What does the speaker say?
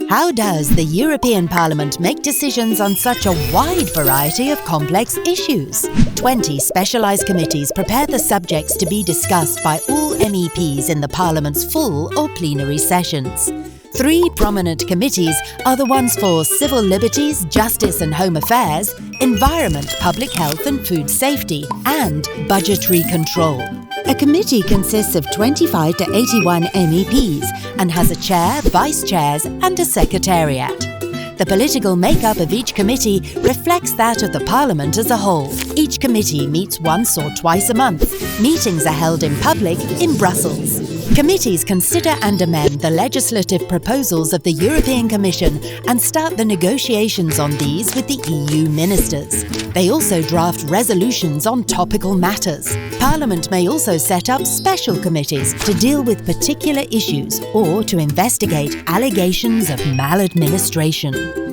How does the European Parliament make decisions on such a wide variety of complex issues? 20 specialised committees prepare the subjects to be discussed by all MEPs in the Parliament's full or plenary sessions. 3 prominent committees are the ones for civil liberties, justice and home affairs, environment, public health and food safety, and budgetary control. A committee consists of 25 to 81 MEPs and has a chair, vice chairs and a secretariat. The political makeup of each committee reflects that of the Parliament as a whole. Each committee meets once or twice a month. Meetings are held in public in Brussels. Committees consider and amend the legislative proposals of the European Commission and start the negotiations on these with the EU ministers. They also draft resolutions on topical matters. Parliament may also set up special committees to deal with particular issues or to investigate allegations of maladministration.